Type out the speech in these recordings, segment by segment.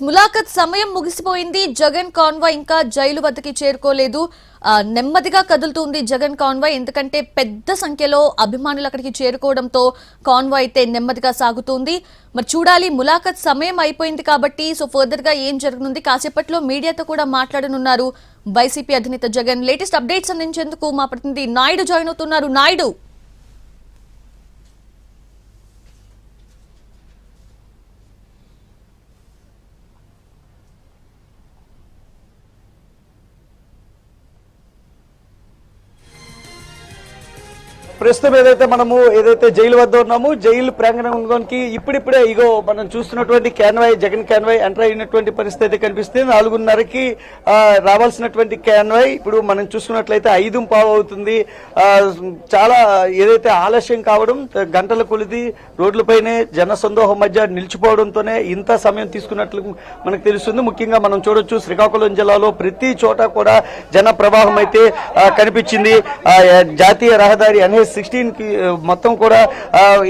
ములాఖత్ సమయం ముగిసిపోయింది. జగన్ కాన్వాయ్ ఇంకా జైలు వద్దకి చేరుకోలేదు. నెమ్మదిగా కదులుతుంది జగన్ కాన్వాయ్. ఎందుకంటే పెద్ద సంఖ్యలో అభిమానులు అక్కడికి చేరుకోవడంతో కాన్వాయ్ అయితే నెమ్మదిగా సాగుతుంది. మరి చూడాలి, ములాఖత్ సమయం అయిపోయింది కాబట్టి ఫర్దర్ గా ఏం జరగనుంది. కాసేపట్లో మీడియాతో కూడా మాట్లాడనున్నారు వైసీపీ అధినేత జగన్. లేటెస్ట్ అప్డేట్స్ అందించేందుకు మా ప్రతినిధి నాయుడు జాయిన్ అవుతున్నారు. నాయుడు, ప్రస్తుతం ఏదైతే జైలు వద్ద ఉన్నామో, జైలు ప్రాంగణంలోకి ఇప్పుడిప్పుడే ఇగో మనం చూస్తున్నటువంటి జగన్ కాన్వాయ్ ఎంటర్ అయినటువంటి పరిస్థితి అయితే కనిపిస్తుంది. 4:30కి రావాల్సినటువంటి కాన్వాయ్ ఇప్పుడు మనం చూసుకున్నట్లయితే 5:15 అవుతుంది. చాలా ఏదైతే ఆలస్యం కావడం, గంటల కొలిది రోడ్లపైనే జన సందోహం మధ్య నిలిచిపోవడంతోనే ఇంత సమయం తీసుకున్నట్లు మనకు తెలుస్తుంది. ముఖ్యంగా మనం చూడొచ్చు, శ్రీకాకుళం జిల్లాలో ప్రతి చోట కూడా జన ప్రవాహం అయితే కనిపించింది. జాతీయ రహదారి NH16 కి మొత్తం కూడా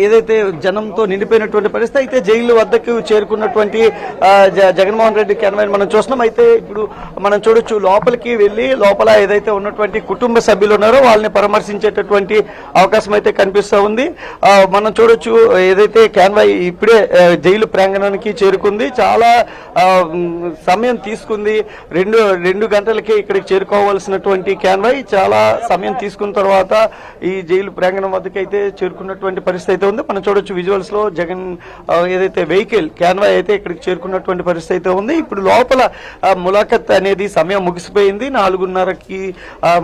ఏదైతే జనంతో నిండిపోయినటువంటి పరిస్థితి. అయితే జైలు వద్దకు చేరుకున్నటువంటి జగన్మోహన్ రెడ్డి కాన్వాయ్ మనం చూస్తున్నాం. అయితే ఇప్పుడు మనం చూడొచ్చు, లోపలికి వెళ్లి లోపల ఏదైతే ఉన్నటువంటి కుటుంబ సభ్యులు ఉన్నారో వాళ్ళని పరామర్శించేటటువంటి అవకాశం అయితే కనిపిస్తూ ఉంది. మనం చూడొచ్చు, ఏదైతే కాన్వాయ్ ఇప్పుడే జైలు ప్రాంగణానికి చేరుకుంది. చాలా సమయం తీసుకుంది. రెండు గంటలకే ఇక్కడికి చేరుకోవాల్సినటువంటి కాన్వాయ్ చాలా సమయం తీసుకున్న తర్వాత ఈ జైలు ప్రాంగణం వద్దకు అయితే చేరుకున్నటువంటి పరిస్థితి అయితే ఉంది. మనం చూడొచ్చు విజువల్స్ లో జగన్ ఏదైతే వెహికల్ కాన్వాయ్ అయితే ఇక్కడికి చేరుకున్నటువంటి పరిస్థితి అయితే ఉంది. ఇప్పుడు లోపల ములాఖత్ అనేది సమయం ముగిసిపోయింది. 4:30కి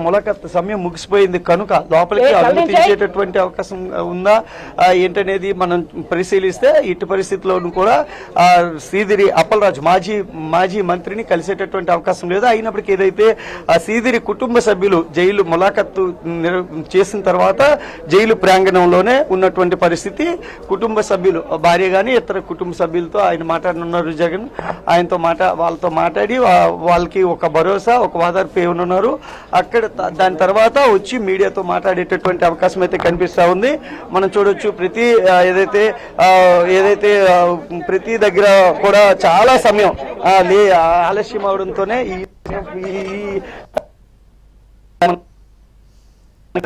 ములాఖత్ సమయం ముగిసిపోయింది కనుక లోపలికి అనుమతించేటటువంటి అవకాశం ఉందా ఏంటనేది మనం పరిశీలిస్తే ఇటు పరిస్థితిలోనూ కూడా సీదిరి అప్పలరాజు మాజీ మంత్రిని కలిసేటటువంటి అవకాశం లేదు. అయినప్పటికీ ఏదైతే సీదిరి కుటుంబ సభ్యులు జైలు ములాఖత్తు చేసిన తర్వాత జైలు ప్రాంగణంలోనే ఉన్నటువంటి పరిస్థితి. కుటుంబ సభ్యులు, భార్య గాని ఇతర కుటుంబ సభ్యులతో ఆయన మాట్లాడనున్నారు. జగన్ వాళ్ళతో మాట్లాడి వాళ్ళకి ఒక భరోసా, ఒక వాదార్పు ఇవ్వనున్నారు. అక్కడ దాని తర్వాత వచ్చి మీడియాతో మాట్లాడేటటువంటి అవకాశం అయితే కనిపిస్తా ఉంది. మనం చూడొచ్చు, ఏదైతే ప్రతి దగ్గర కూడా చాలా సమయం ఆలస్యం అవడంతోనే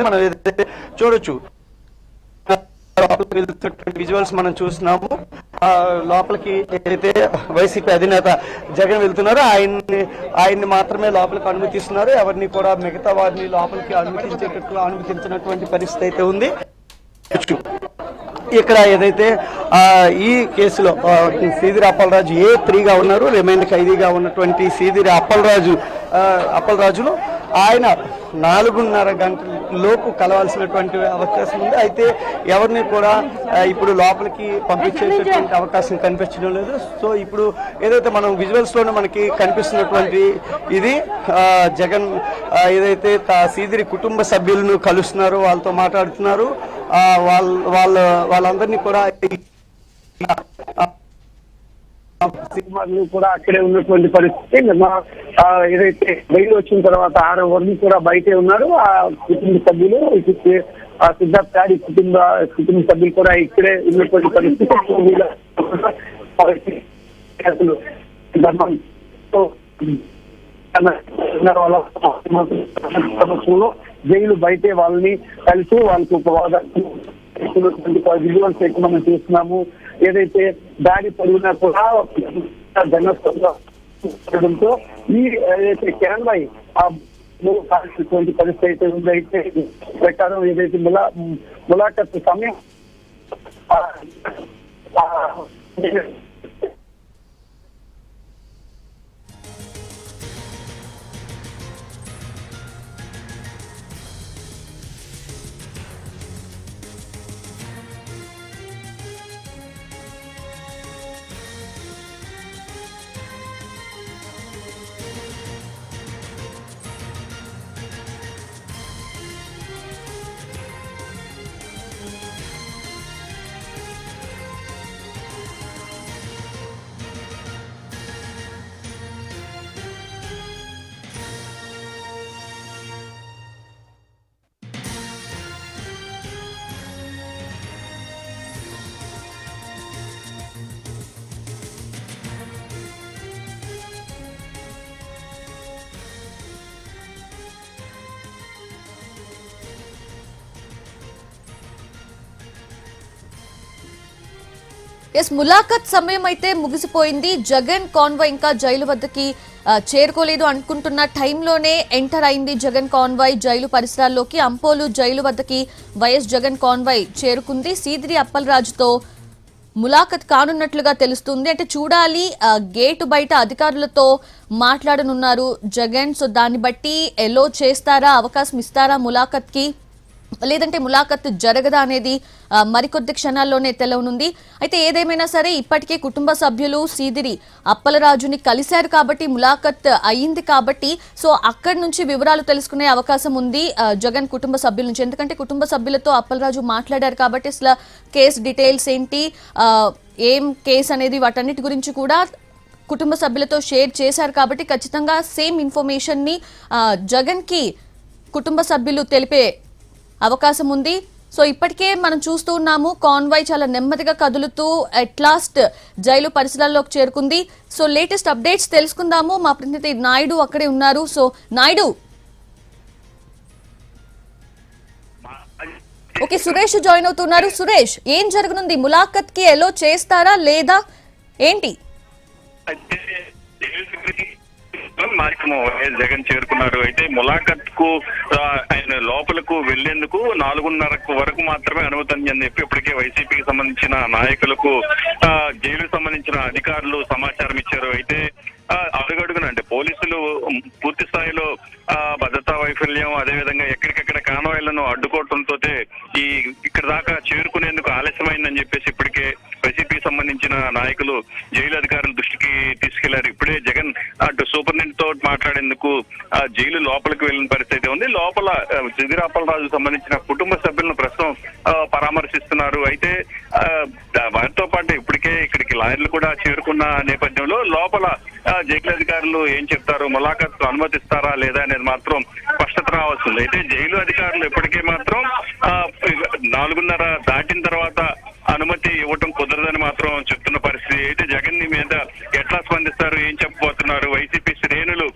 మనం ఏదైతే చూడొచ్చు విజువల్స్ మనం చూస్తున్నాము. లోపలికి ఏదైతే వైసీపీ అధినేత జగన్ వెళ్తున్నారో ఆయన్ని మాత్రమే లోపలికి అనుమతిస్తున్నారు. ఎవరిని కూడా మిగతా వారిని లోపలికి అనుమతించినటువంటి పరిస్థితి అయితే ఉంది. ఇక్కడ ఏదైతే ఈ కేసులో సీదిరి అప్పలరాజు A3గా ఉన్నారు, రిమైండ్ ఖైదీగా ఉన్నటువంటి సీదిరి అప్పలరాజును ఆయన 4:30 గంటల లోపు కలవాల్సినటువంటి అవకాశం ఉంది. అయితే ఎవరిని కూడా ఇప్పుడు లోపలికి పంపించేటటువంటి అవకాశం కనిపించడం లేదు. సో ఇప్పుడు ఏదైతే మనం విజువల్స్ లోనే మనకి కనిపిస్తున్నటువంటి ఇది జగన్ ఏదైతే సీదిరి కుటుంబ సభ్యులను కలుస్తున్నారు, వాళ్ళతో మాట్లాడుతున్నారు. వాళ్ళందరినీ కూడా కూడా అక్కడే ఉన్నటువంటి పరిస్థితి. ఏదైతే బయట వచ్చిన తర్వాత 6 వరకు కూడా బయటే ఉన్నారు ఆ కుటుంబ సభ్యులు. సిద్ధార్థ్ గారి కుటుంబ సభ్యులు కూడా ఇక్కడే ఉన్నటువంటి పరిస్థితి. జైలు బయటే వాళ్ళని కలిసి వాళ్ళకి ఉపవాదాలు విజువల్స్ ఎక్కువ మనం చూస్తున్నాము. ఏదైతే దాడి పొరుగునా కూడా జనంతో ఈ ఏదైతే కాన్వాయ్ పరిస్థితి అయితే ఉంది. అయితే ప్రకారం ఏదైతే ములాఖత్ సమయం ఎస్, ములాఖత్ సమయం అయితే ముగిసిపోయింది. జగన్ కాన్వాయ్ ఇంకా జైలు వద్దకి చేరుకోలేదు అనుకుంటున్న టైంలోనే ఎంటర్ అయింది జగన్ కాన్వాయ్ జైలు పరిసరాల్లోకి. అంపోలు జైలు వద్దకి వైఎస్ జగన్ కాన్వాయ్ చేరుకుంది. సీదిరి అప్పలరాజుతో ములాఖత్ కానున్నట్లుగా తెలుస్తుంది. అంటే చూడాలి, గేటు బయట అధికారులతో మాట్లాడనున్నారు జగన్. సో దాన్ని బట్టి ఎలో చేస్తారా, అవకాశం ఇస్తారా ములాఖత్ కి, లేదంటే ములాఖత్ జరగదా అనేది మరికొద్ది క్షణాల్లోనే తెలవనుంది. అయితే ఏదేమైనా సరే ఇప్పటికే కుటుంబ సభ్యులు సీదిరి అప్పలరాజుని కలిశారు కాబట్టి, ములాఖత్ అయ్యింది కాబట్టి, సో అక్కడి నుంచి వివరాలు తెలుసుకునే అవకాశం ఉంది జగన్ కుటుంబ సభ్యుల నుంచి. ఎందుకంటే కుటుంబ సభ్యులతో అప్పలరాజు మాట్లాడారు కాబట్టి అసలు కేసు డీటెయిల్స్ ఏంటి, ఏం కేసు అనేది, వాటన్నిటి గురించి కూడా కుటుంబ సభ్యులతో షేర్ చేశారు కాబట్టి ఖచ్చితంగా సేమ్ ఇన్ఫర్మేషన్ ని జగన్ కి కుటుంబ సభ్యులు తెలిపే అవకాశం ఉంది. సో ఇప్పటికే మనం చూస్తూ ఉన్నాము కాన్వాయ్ చాలా నెమ్మదిగా కదులుతూ అట్ లాస్ట్ జైలు పరిసరాల్లోకి చేరుకుంది. సో లేటెస్ట్ అప్డేట్స్ తెలుసుకుందాము. మా ప్రతినిధి నాయుడు అక్కడే ఉన్నారు. So Naidu, okay, Suresh join అవుతున్నారు. సురేష్, ఏం జరగనుంది? ములాఖత్ కి ఎలో చేస్తారా లేదా ఏంటి? మార్గము వైఎస్ జగన్ చేరుకున్నారు. అయితే ములాఖత్ కు ఆయన లోపలకు వెళ్లేందుకు 4:30 వరకు మాత్రమే అనుమతి అని చెప్పి ఇప్పటికే వైసీపీకి సంబంధించిన నాయకులకు జైలుకు సంబంధించిన అధికారులు సమాచారం ఇచ్చారు. అయితే అడుగడుగున అంటే పోలీసులు పూర్తి స్థాయిలో భద్రతా వైఫల్యం, అదేవిధంగా ఎక్కడికెక్కడ కాన్వాయ్లను అడ్డుకోవడంతో ఇక్కడ దాకా చేరుకునేందుకు ఆలస్యమైందని చెప్పేసి ఇప్పటికే వైసీపీకి సంబంధించిన నాయకులు జైలు అధికారుల దృష్టికి తీసుకెళ్లారు. ఇప్పుడే జగన్ అటు సూపరింటెండెంట్ తో మాట్లాడేందుకు జైలు లోపలికి వెళ్లిన పరిస్థితి ఉంది. లోపల సీదిరి అప్పలరాజు సంబంధించిన కుటుంబ సభ్యులను ప్రస్తుతం పరామర్శిస్తున్నారు. అయితే వారితో పాటు ఇప్పటికే ఇక్కడికి లాయర్లు కూడా చేరుకున్న నేపథ్యంలో లోపల జైలు అధికారులు ఏం చెప్తారు, ములాఖత్ అనుమతిస్తారా లేదా అనేది మాత్రం స్పష్టత రావాల్సింది. అయితే జైలు అధికారులు ఇప్పటికే మాత్రం 4:30 దాటిన తర్వాత అనుమతి ఇవ్వటం కుదరదని మాత్రం చెప్తున్న పరిస్థితి. అయితే జగన్ మీద ఎట్లా స్పందిస్తారు, ఏం చెప్పబోతున్నారు, వైసీపీ శ్రేణులు